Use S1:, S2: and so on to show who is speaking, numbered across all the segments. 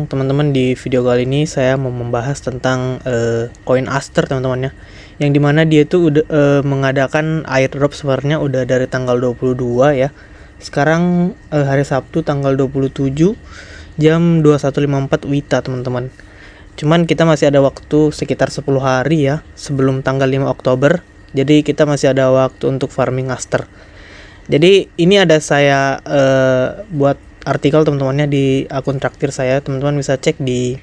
S1: siang teman-teman. Di video kali ini saya mau membahas tentang koin Aster teman-teman ya. Yang dimana dia itu udah mengadakan airdrop sebenarnya udah dari tanggal 22 ya. Sekarang hari Sabtu tanggal 27 jam 21.54 WITA teman-teman. Cuman kita masih ada waktu sekitar 10 hari ya sebelum tanggal 5 Oktober. Jadi kita masih ada waktu untuk farming Aster. Jadi ini ada saya buat artikel teman-temannya di akun traktir saya. Teman-teman bisa cek di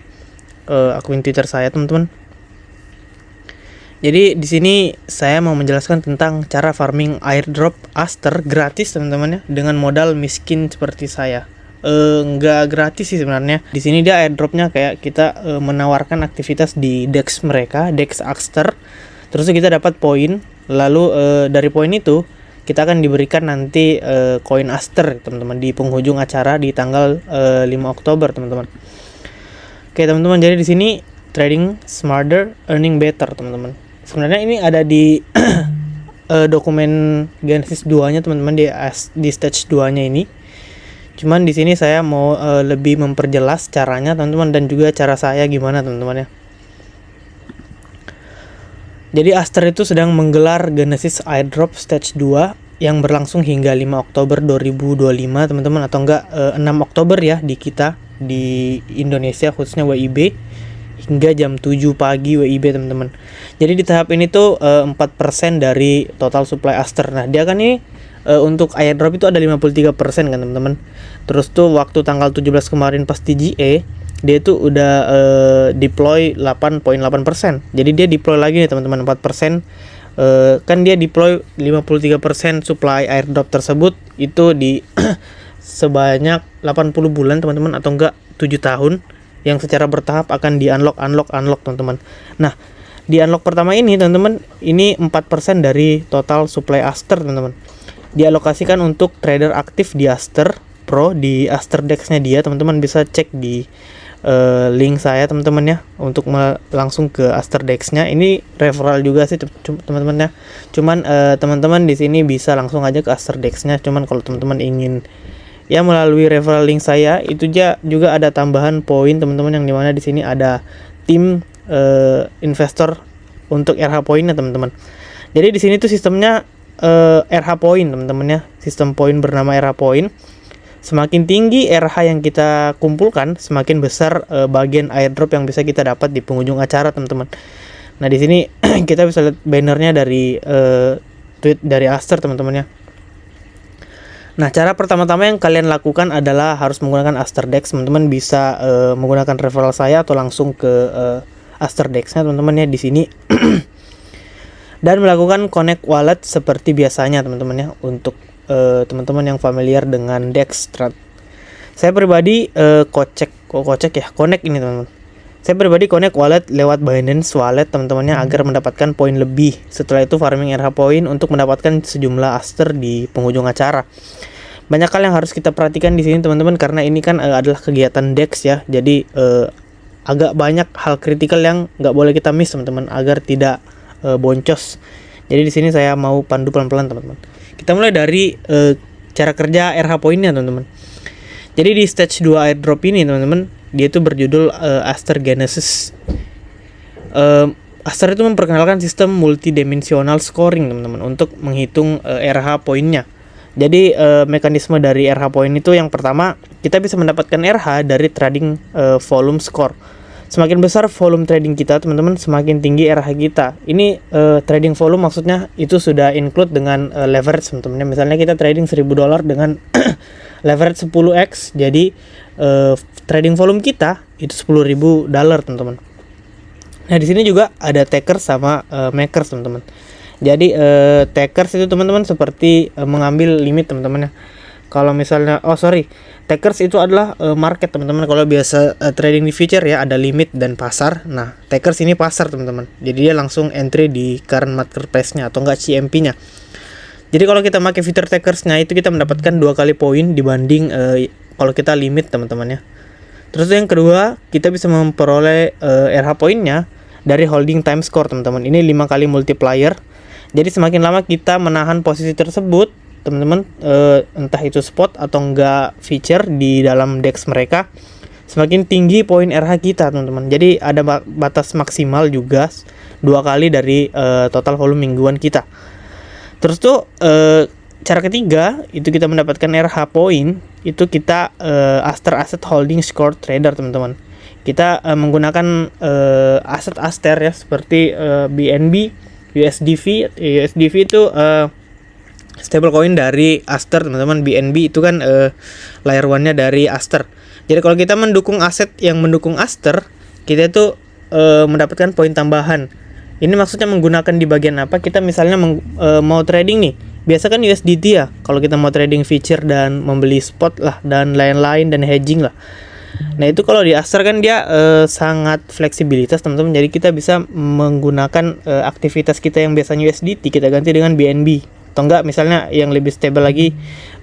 S1: akun Twitter saya teman-teman. Jadi di sini saya mau menjelaskan tentang cara farming airdrop Aster gratis teman-teman ya, dengan modal miskin seperti saya. Nggak gratis sih sebenarnya. Di sini dia airdropnya kayak kita menawarkan aktivitas di DEX mereka, DEX Aster. Terus kita dapat poin. Lalu dari poin itu kita akan diberikan nanti koin Aster teman-teman di penghujung acara di tanggal 5 Oktober teman-teman. Oke teman-teman, jadi di sini trading smarter, earning better teman-teman. Sebenarnya ini ada di dokumen Genesis 2-nya teman-teman, di stage 2-nya ini. Cuman di sini saya mau lebih memperjelas caranya teman-teman dan juga cara saya gimana teman-teman ya. Jadi Aster itu sedang menggelar Genesis Airdrop Stage 2 yang berlangsung hingga 5 Oktober 2025 teman-teman, atau enggak 6 Oktober ya di kita, di Indonesia khususnya WIB, hingga jam 7 pagi WIB teman-teman. Jadi di tahap ini tuh 4% dari total supply Aster. Nah dia kan ini untuk airdrop itu ada 53% kan teman-teman. Terus tuh waktu tanggal 17 kemarin pas TGA dia itu udah deploy 8.8%. Jadi dia deploy lagi nih teman-teman 4%. Kan dia deploy 53% supply airdrop tersebut itu di sebanyak 80 bulan teman-teman, atau enggak 7 tahun yang secara bertahap akan di unlock teman-teman. Nah, di unlock pertama ini teman-teman, ini 4% dari total supply Aster teman-teman. Dialokasikan untuk trader aktif di Aster Pro, di Aster Dex-nya dia. Teman-teman bisa cek di link saya teman-teman ya untuk langsung ke Aster Dex-nya. Ini referral juga sih teman-teman ya. Cuman teman-teman di sini bisa langsung aja ke Aster Dex-nya. Cuman kalau teman-teman ingin ya melalui referral link saya, itu juga ada tambahan poin teman-teman, yang dimana di sini ada tim investor untuk RH poinnya teman-teman. Jadi di sini tuh sistemnya RH poin teman-teman ya. Sistem poin bernama RH poin. Semakin tinggi RH yang kita kumpulkan, semakin besar bagian airdrop yang bisa kita dapat di penghujung acara teman-teman. Nah di sini kita bisa lihat bannernya dari tweet dari Aster teman-teman ya. Nah cara pertama-tama yang kalian lakukan adalah harus menggunakan Aster Dex. Teman-teman bisa menggunakan referral saya atau langsung ke Aster Dex-nya teman-teman ya di sini. Dan melakukan connect wallet seperti biasanya teman-teman ya, untuk teman-teman yang familiar dengan Dexstrat. Saya pribadi connect ini teman-teman. Saya pribadi connect wallet lewat Binance Wallet teman-temannya agar mendapatkan poin lebih. Setelah itu farming RH poin untuk mendapatkan sejumlah Aster di penghujung acara. Banyak hal yang harus kita perhatikan di sini teman-teman, karena ini kan adalah kegiatan Dex ya. Jadi agak banyak hal kritikal yang nggak boleh kita miss teman-teman agar tidak boncos. Jadi di sini saya mau pandu pelan-pelan teman-teman. Kita mulai dari cara kerja RH poinnya teman-teman. Jadi di stage 2 airdrop ini teman-teman, dia itu berjudul Aster Genesis. Aster itu memperkenalkan sistem multidimensional scoring teman-teman untuk menghitung RH poinnya. Jadi mekanisme dari RH poin itu, yang pertama kita bisa mendapatkan RH dari trading volume score. Semakin besar volume trading kita teman-teman, semakin tinggi RH kita. Ini trading volume maksudnya itu sudah include dengan leverage teman-teman. Misalnya kita trading $1.000 dengan leverage 10x, jadi trading volume kita itu $10.000 teman-teman. Nah di sini juga ada takers sama makers teman-teman. Jadi takers itu teman-teman seperti mengambil limit teman-teman ya. Kalau misalnya takers itu adalah market teman-teman. Kalau biasa trading di future ya ada limit dan pasar. Nah takers ini pasar teman-teman. Jadi dia langsung entry di current market price-nya atau enggak CMP-nya. Jadi kalau kita pakai fitur takersnya itu kita mendapatkan 2 kali poin dibanding kalau kita limit teman-teman ya. Terus yang kedua, kita bisa memperoleh RH poinnya dari holding time score teman-teman. Ini 5 kali multiplier. Jadi semakin lama kita menahan posisi tersebut teman-teman, entah itu spot atau enggak feature di dalam DEX mereka, semakin tinggi poin RH kita, teman-teman. Jadi ada batas maksimal juga 2 kali dari total volume mingguan kita. Terus tuh cara ketiga itu kita mendapatkan RH point, itu kita Aster Asset Holding Score Trader, teman-teman. Kita menggunakan aset Aster ya, seperti BNB, USDV. USDV itu stablecoin dari Aster, teman-teman. BNB itu kan layer one-nya dari Aster. Jadi kalau kita mendukung aset yang mendukung Aster, kita tuh mendapatkan poin tambahan. Ini maksudnya menggunakan di bagian apa? Kita misalnya mau trading nih. Biasa kan USDT ya. Kalau kita mau trading future dan membeli spot lah dan lain-lain dan hedging lah. Nah, itu kalau di Aster kan dia sangat fleksibilitas, teman-teman. Jadi kita bisa menggunakan aktivitas kita yang biasanya USDT kita ganti dengan BNB. Atau enggak misalnya yang lebih stable lagi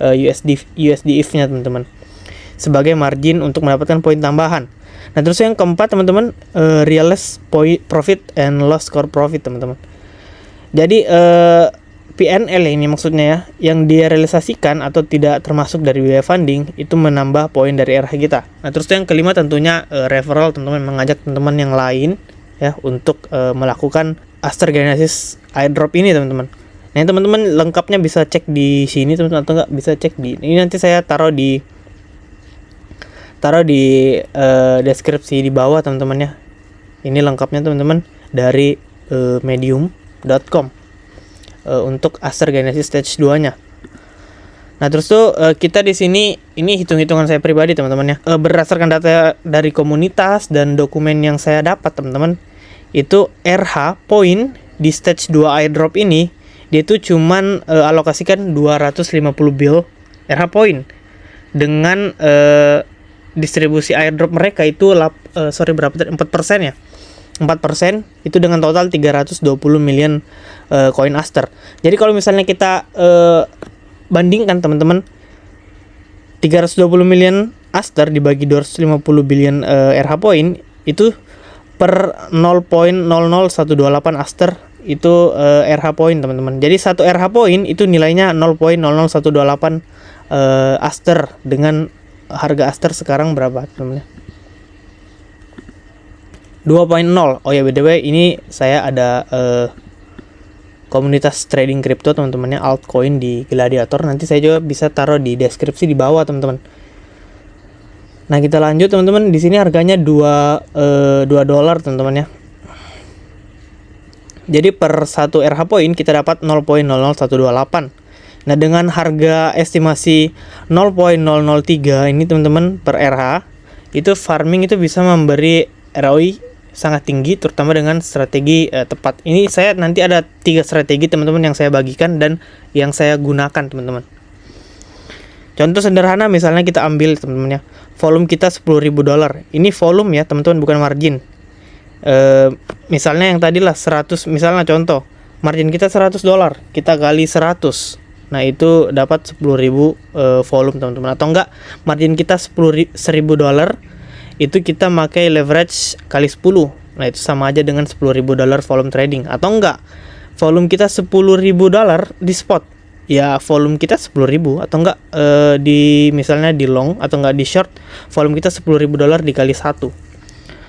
S1: USDF-nya, teman-teman, sebagai margin untuk mendapatkan poin tambahan. Nah, terus yang keempat, teman-teman, realized profit and loss core profit, teman-teman. Jadi PNL ini maksudnya ya, yang dia realisasikan atau tidak termasuk dari biaya funding itu menambah poin dari RH kita. Nah, terus yang kelima tentunya referral, teman-teman, mengajak teman-teman yang lain ya untuk melakukan Aster Genesis airdrop ini, teman-teman. Nah, teman-teman lengkapnya bisa cek di sini, teman-teman, atau enggak bisa cek di ini, nanti saya taruh di deskripsi di bawah, teman-teman ya. Ini lengkapnya, teman-teman, dari medium.com untuk Aster Genesis Stage 2-nya. Nah, terus tuh kita di sini ini hitung-hitungan saya pribadi, teman-teman ya. Berdasarkan data dari komunitas dan dokumen yang saya dapat, teman-teman, itu RH point di Stage 2 airdrop ini dia tuh cuman alokasikan 250 bill RH point dengan distribusi airdrop mereka itu berapa tadi? 4% ya. 4% itu dengan total 320 million koin Aster. Jadi kalau misalnya kita bandingkan, teman-teman, 320 million Aster dibagi 250 billion RH point itu per 0.00128 Aster itu RH point, teman-teman. Jadi satu RH point itu nilainya 0.00128 Aster dengan harga Aster sekarang berapa, teman-teman? 2.0. Oh ya, BTW ini saya ada komunitas trading crypto, teman-temannya, altcoin di Gladiator. Nanti saya juga bisa taruh di deskripsi di bawah, teman-teman. Nah, kita lanjut, teman-teman. Di sini harganya 2 dolar, teman-teman ya. Jadi per 1 RH point kita dapat 0.00128. Nah, dengan harga estimasi 0.003 ini, teman-teman, per RH, itu farming itu bisa memberi ROI sangat tinggi, terutama dengan strategi tepat. Ini saya nanti ada 3 strategi, teman-teman, yang saya bagikan dan yang saya gunakan, teman-teman. Contoh sederhana, misalnya kita ambil, teman-teman ya, volume kita $10.000. Ini volume ya, teman-teman, bukan margin. Misalnya yang tadi lah 100, misalnya contoh, margin kita $100, kita kali 100. Nah, itu dapat 10.000 volume, teman-teman. Atau enggak, margin kita $1.000, itu kita pakai leverage kali 10. Nah, itu sama aja dengan $10.000 volume trading. Atau enggak, volume kita $10.000 di spot, ya volume kita 10.000. Atau enggak di misalnya di long atau enggak di short, volume kita $10.000 dikali 1.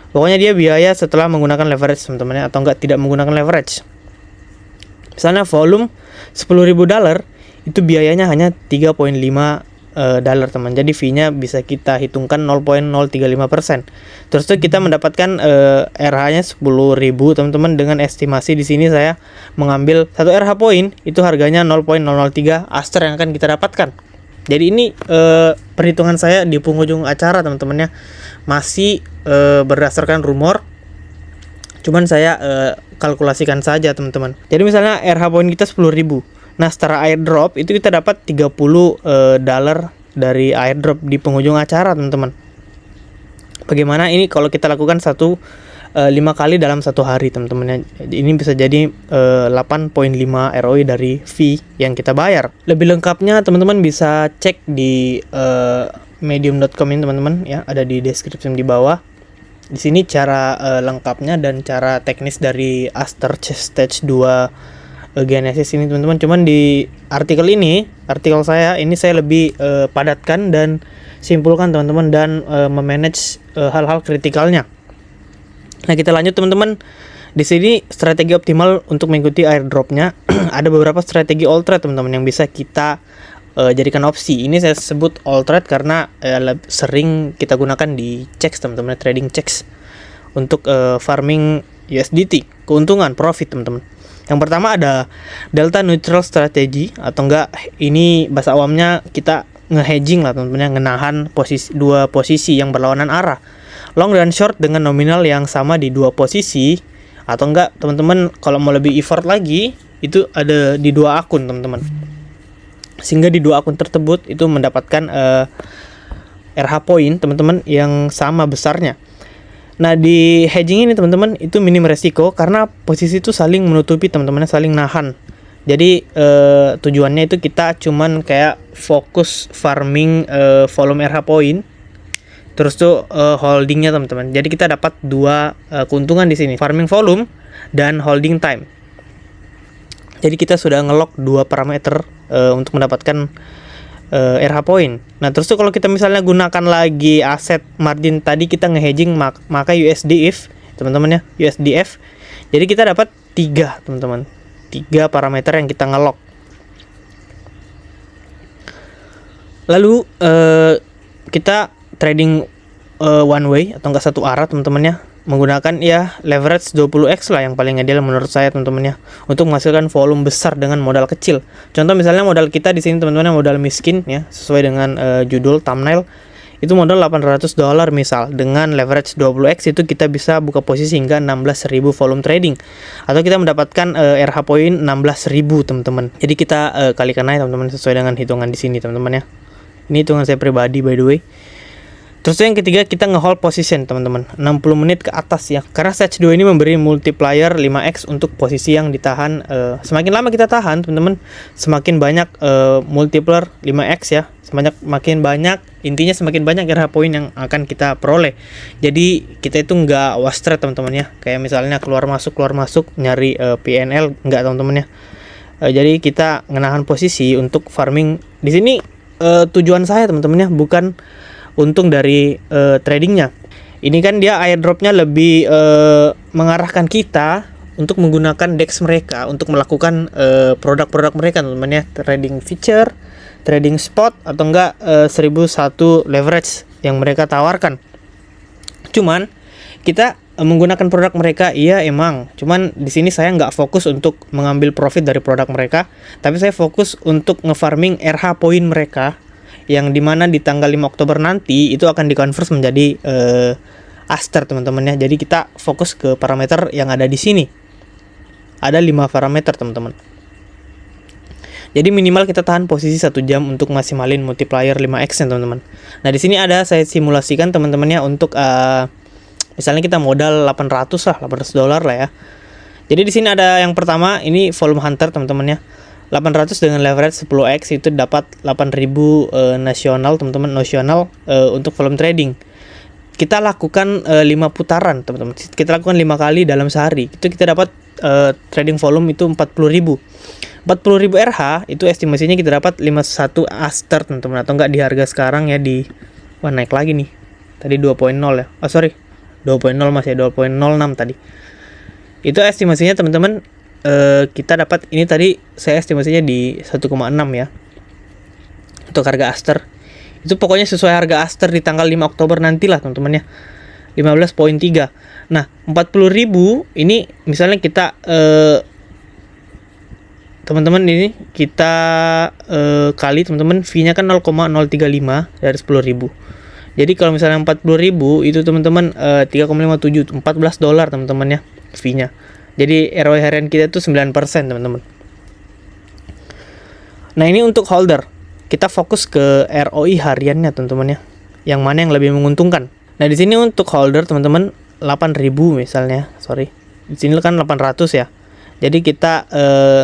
S1: Pokoknya dia biaya setelah menggunakan leverage, teman-teman ya, atau enggak tidak menggunakan leverage. Misalnya volume $10.000 itu biayanya hanya 3.5 dolar, teman. Jadi fee-nya bisa kita hitungkan 0.035%. Terus tuh kita mendapatkan RH-nya 10.000, teman-teman, dengan estimasi di sini saya mengambil 1 RH point itu harganya 0.003 Aster yang akan kita dapatkan. Jadi ini perhitungan saya di penghujung acara, teman-teman ya. Masih berdasarkan rumor. Cuman saya kalkulasikan saja, teman-teman. Jadi misalnya RH point kita 10.000. Nah, secara airdrop itu kita dapat 30 dolar dari airdrop di penghujung acara, teman-teman. Bagaimana ini kalau kita lakukan 5 kali dalam 1 hari, teman-teman. Ini bisa jadi 8.5 ROI dari fee yang kita bayar. Lebih lengkapnya, teman-teman bisa cek di medium.com ini, teman-teman ya, ada di deskripsi di bawah. Di sini cara lengkapnya dan cara teknis dari Aster Stage 2 Genesis ini teman-teman. Cuman di artikel saya lebih padatkan dan simpulkan teman-teman, dan memanage hal-hal kritikalnya. Nah, kita lanjut teman-teman. Di sini strategi optimal untuk mengikuti airdropnya. Ada beberapa strategi all trade teman-teman yang bisa kita jadikan opsi. Ini saya sebut all trade karena sering kita gunakan di checks teman-teman, trading checks untuk farming USDT, keuntungan, profit teman-teman. Yang pertama ada delta neutral strategy, atau enggak ini bahasa awamnya kita nge-hedging lah teman-teman, ngenahan dua posisi yang berlawanan arah, long dan short dengan nominal yang sama di dua posisi. Atau enggak teman-teman kalau mau lebih effort lagi, itu ada di dua akun teman-teman, sehingga di dua akun tersebut itu mendapatkan RH point teman-teman yang sama besarnya. Nah, di hedging ini teman-teman itu minim resiko karena posisi itu saling menutupi teman-teman, saling nahan. Jadi tujuannya itu kita cuman kayak fokus farming volume RH point, terus tuh holdingnya teman-teman. Jadi kita dapat dua keuntungan di sini, farming volume dan holding time. Jadi kita sudah ngelock dua parameter untuk mendapatkan RH point. Nah, terus tuh kalau kita misalnya gunakan lagi aset margin tadi, kita nge-hedging maka USDF teman-teman ya, USDF. Jadi kita dapat 3 teman-teman. 3 parameter yang kita ngelock. Lalu kita trading one way atau enggak satu arah teman-teman ya, menggunakan ya leverage 20x lah yang paling ideal menurut saya teman-teman ya, untuk menghasilkan volume besar dengan modal kecil. Contoh misalnya modal kita di sini teman-teman, modal miskin ya, sesuai dengan judul thumbnail, itu modal $800 misal, dengan leverage 20x itu kita bisa buka posisi hingga 16.000 volume trading, atau kita mendapatkan RH point 16.000 teman-teman. Jadi kita kalikan aja teman-teman sesuai dengan hitungan di sini teman-teman ya. Ini hitungan saya pribadi by the way. Terus yang ketiga, kita nge-hold position teman-teman 60 menit ke atas ya, karena stage 2 ini memberi multiplier 5x untuk posisi yang ditahan. Semakin lama kita tahan teman-teman, semakin banyak multiplier 5x ya, semakin banyak, intinya semakin banyak RH point yang akan kita peroleh. Jadi kita itu nggak wash trade teman-teman ya, kayak misalnya keluar masuk nyari PNL, nggak teman-teman ya. Jadi kita ngenahan posisi untuk farming di sini. Tujuan saya teman-teman ya bukan untung dari tradingnya. Ini kan dia airdropnya lebih mengarahkan kita untuk menggunakan DEX mereka untuk melakukan produk-produk mereka teman-teman ya, trading feature, trading spot, atau enggak 1001 leverage yang mereka tawarkan. Cuman kita menggunakan produk mereka, iya emang. Cuman di sini saya nggak fokus untuk mengambil profit dari produk mereka, tapi saya fokus untuk ngefarming RH point mereka, yang dimana di tanggal 5 Oktober nanti itu akan dikonvers menjadi Aster teman-teman ya. Jadi kita fokus ke parameter yang ada di sini. Ada 5 parameter teman-teman. Jadi minimal kita tahan posisi 1 jam untuk maksimalin multiplier 5x ya teman-teman. Nah, di sini ada saya simulasikan teman-teman ya untuk misalnya kita modal $800 lah ya. Jadi di sini ada yang pertama, ini volume hunter teman-teman ya. 800 dengan leverage 10x itu dapat 8.000 nasional teman-teman, nosional untuk volume trading. Kita lakukan 5 putaran teman-teman. Kita lakukan 5 kali dalam sehari. Itu kita dapat trading volume itu 40.000. 40.000 RH itu estimasinya kita dapat 51 Aster teman-teman, atau enggak di harga sekarang ya di naik lagi nih. Tadi 2.0 ya. 2.0 masih 2.06 tadi. Itu estimasinya teman-teman. Kita dapat ini tadi saya estimasinya di 1,6 ya untuk harga Aster. Itu pokoknya sesuai harga Aster di tanggal 5 Oktober nantilah teman-teman ya, 15.3. Nah, 40.000 ini misalnya kita teman-teman ini kita kali teman-teman, fee-nya kan 0,035 dari 10.000. Jadi kalau misalnya 40.000 itu teman-teman 3,57, $14 teman-teman ya fee-nya. Jadi ROI harian kita itu 9% teman-teman. Nah, ini untuk holder. Kita fokus ke ROI hariannya teman-teman ya. Yang mana yang lebih menguntungkan. Nah, di sini untuk holder teman-teman 8.000 misalnya. Di sini kan 800 ya. Jadi kita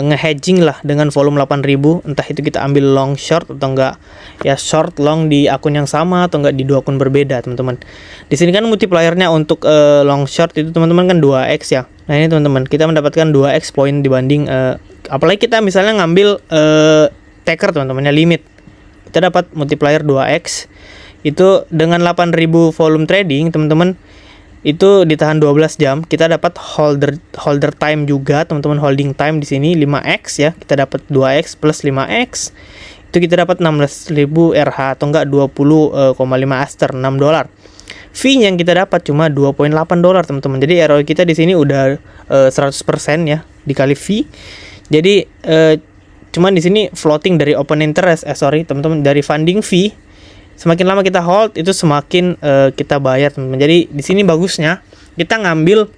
S1: nge-hedging lah dengan volume 8.000, entah itu kita ambil long short atau enggak ya, short long di akun yang sama atau enggak di 2 akun berbeda teman-teman. Di sini kan multipliernya untuk long short itu teman-teman kan 2x ya. Nah, ini teman-teman kita mendapatkan 2x poin dibanding Apalagi kita misalnya ngambil taker teman-teman ya, limit. Kita dapat multiplier 2x. Itu dengan 8.000 volume trading, teman-teman, itu ditahan 12 jam. Kita dapat holder time juga, teman-teman, holding time di sini 5x ya. Kita dapat 2x plus 5x. Itu kita dapat 16.000 RH atau enggak 20,5 Aster, $6. Fee yang kita dapat cuma $2.8, teman-teman. Jadi ROI kita di sini udah 100% ya dikali fee. Jadi cuman di sini floating dari open interest, teman-teman, dari funding fee. Semakin lama kita hold itu semakin kita bayar, teman-teman. Jadi di sini bagusnya kita ngambil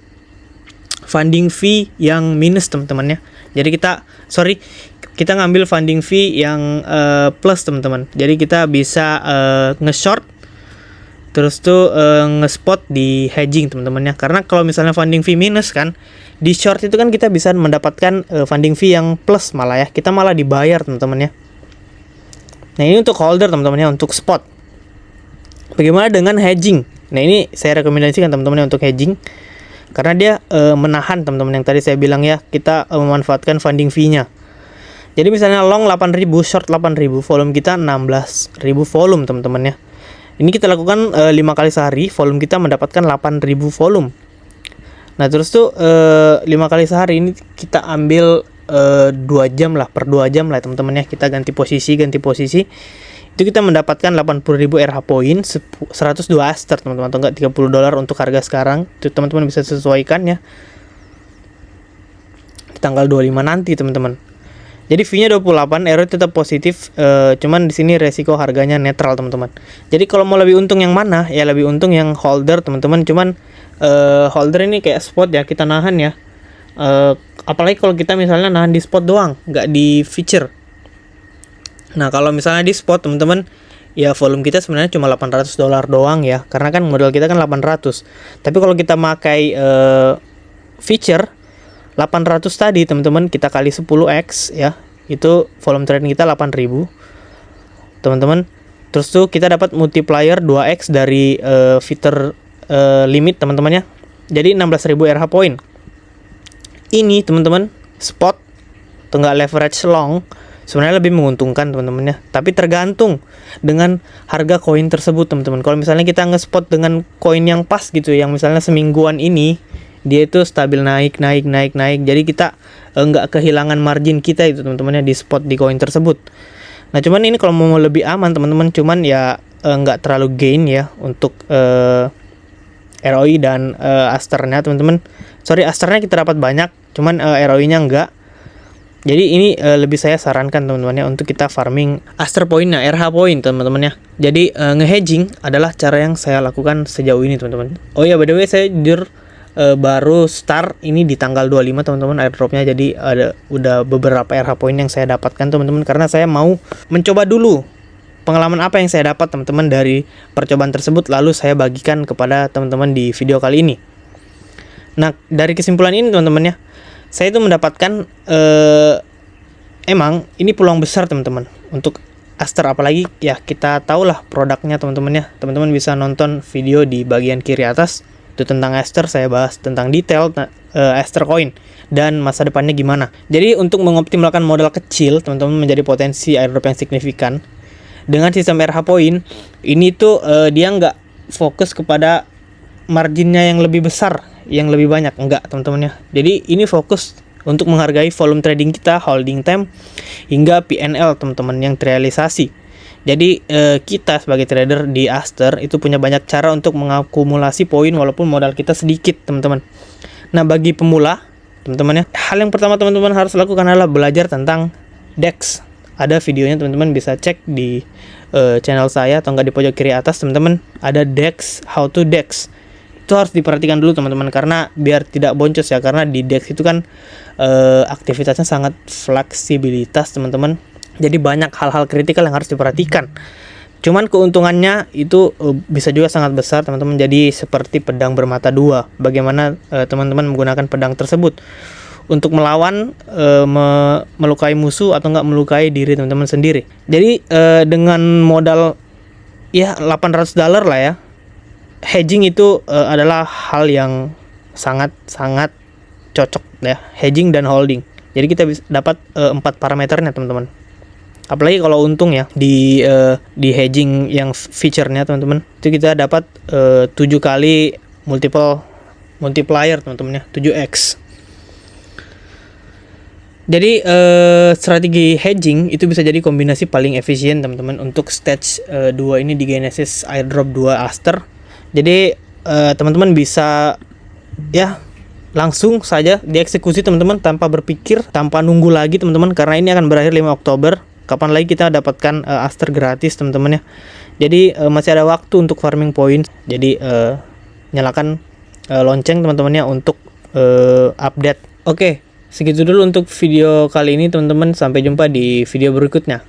S1: funding fee yang minus, teman-teman ya. Jadi kita ngambil funding fee yang plus, teman-teman. Jadi kita bisa nge-short terus tuh nge-spot di hedging, teman-teman ya. Karena kalau misalnya funding fee minus kan, di short itu kan kita bisa mendapatkan funding fee yang plus malah ya. Kita malah dibayar, teman-teman ya. Nah, ini untuk holder, teman-teman ya, untuk spot. Bagaimana dengan hedging? Nah, ini saya rekomendasikan, teman-teman ya, untuk hedging. Karena dia menahan, teman-teman, yang tadi saya bilang ya, kita memanfaatkan funding fee-nya. Jadi misalnya long 8.000, short 8.000, volume kita 16.000 volume, teman-teman ya. Ini kita lakukan 5 kali sehari, volume kita mendapatkan 8.000 volume. Nah, terus tuh 5 kali sehari ini kita ambil 2 jam lah, per 2 jam lah, teman-teman ya. Kita ganti posisi. Itu kita mendapatkan 80.000 RH point, 102 Aster, teman-teman, atau enggak $30 untuk harga sekarang. Itu teman-teman bisa sesuaikan ya. Di tanggal 25 nanti, teman-teman. Jadi fee-nya 28, ROI tetap positif, cuman di sini resiko harganya netral, teman-teman. Jadi kalau mau lebih untung yang mana? Ya lebih untung yang holder, teman-teman. Cuman holder ini kayak spot ya, kita nahan ya. Apalagi kalau kita misalnya nahan di spot doang, nggak di feature. Nah, kalau misalnya di spot, teman-teman, ya volume kita sebenarnya cuma $800 doang ya, karena kan modal kita kan 800. Tapi kalau kita pakai feature 800 tadi, teman-teman, kita kali 10x ya, itu volume trading kita 8.000, teman-teman. Terus tuh kita dapat multiplier 2x dari fitur limit, teman-teman ya. Jadi 16.000 RH point. Ini, teman-teman, spot atau enggak leverage long sebenarnya lebih menguntungkan, teman-teman ya. Tapi tergantung dengan harga koin tersebut, teman-teman. Kalau misalnya kita nge-spot dengan koin yang pas gitu, yang misalnya semingguan ini dia itu stabil naik. Jadi kita nggak kehilangan margin kita itu, teman-teman ya, di spot di koin tersebut. Nah, cuman ini kalau mau lebih aman, teman-teman, cuman ya nggak terlalu gain ya untuk ROI dan Asternya, teman-teman. Asternya kita dapat banyak, cuman ROI-nya enggak. Jadi ini lebih saya sarankan, teman-teman ya, untuk kita farming Aster point-nya, RH point, teman-teman ya. Jadi nge-hedging adalah cara yang saya lakukan sejauh ini, teman-teman. Oh ya, by the way, saya jujur baru start ini di tanggal 25, teman-teman, airdropnya. Jadi udah beberapa RH point yang saya dapatkan, teman-teman, karena saya mau mencoba dulu pengalaman apa yang saya dapat, teman-teman, dari percobaan tersebut, lalu saya bagikan kepada teman-teman di video kali ini. Nah, dari kesimpulan ini, teman-teman ya, saya itu mendapatkan emang ini peluang besar, teman-teman, untuk Aster. Apalagi ya kita tahulah produknya, teman-teman ya. Teman-teman bisa nonton video di bagian kiri atas. Itu tentang Aster, saya bahas tentang detail Aster coin dan masa depannya gimana. Jadi untuk mengoptimalkan modal kecil, teman-teman, menjadi potensi airdrop yang signifikan dengan sistem RH point ini tuh dia nggak fokus kepada marginnya yang lebih besar, yang lebih banyak, enggak, teman-teman ya. Jadi ini fokus untuk menghargai volume trading kita, holding time hingga PNL, teman-teman, yang terrealisasi. Jadi kita sebagai trader di Aster itu punya banyak cara untuk mengakumulasi poin walaupun modal kita sedikit, teman-teman. Nah, bagi pemula, teman-teman ya, hal yang pertama teman-teman harus lakukan adalah belajar tentang DEX. Ada videonya, teman-teman bisa cek di channel saya atau enggak di pojok kiri atas, teman-teman. Ada DEX, how to DEX. Itu harus diperhatikan dulu, teman-teman, karena biar tidak boncos ya, karena di DEX itu kan aktivitasnya sangat fleksibilitas, teman-teman. Jadi banyak hal-hal kritikal yang harus diperhatikan. Cuman keuntungannya itu bisa juga sangat besar, teman-teman. Jadi seperti pedang bermata dua. Bagaimana teman-teman menggunakan pedang tersebut untuk melawan, melukai musuh atau enggak melukai diri teman-teman sendiri. Jadi dengan modal ya $800 lah ya, hedging itu adalah hal yang sangat cocok ya, hedging dan holding. Jadi kita bisa dapat 4 parameternya teman-teman. Apalagi kalau untung ya di hedging yang feature-nya teman-teman, itu kita dapat 7 kali multiplier teman-teman ya, 7x. Jadi strategi hedging itu bisa jadi kombinasi paling efisien teman-teman untuk stage 2 ini di Genesis Airdrop 2 Aster. Jadi teman-teman bisa ya langsung saja dieksekusi teman-teman, tanpa berpikir, tanpa nunggu lagi teman-teman, karena ini akan berakhir 5 Oktober. Kapan lagi kita dapatkan Aster gratis teman-teman ya. Jadi masih ada waktu untuk farming points. Jadi nyalakan lonceng teman-teman ya untuk update. Oke, segitu dulu untuk video kali ini teman-teman. Sampai jumpa di video berikutnya.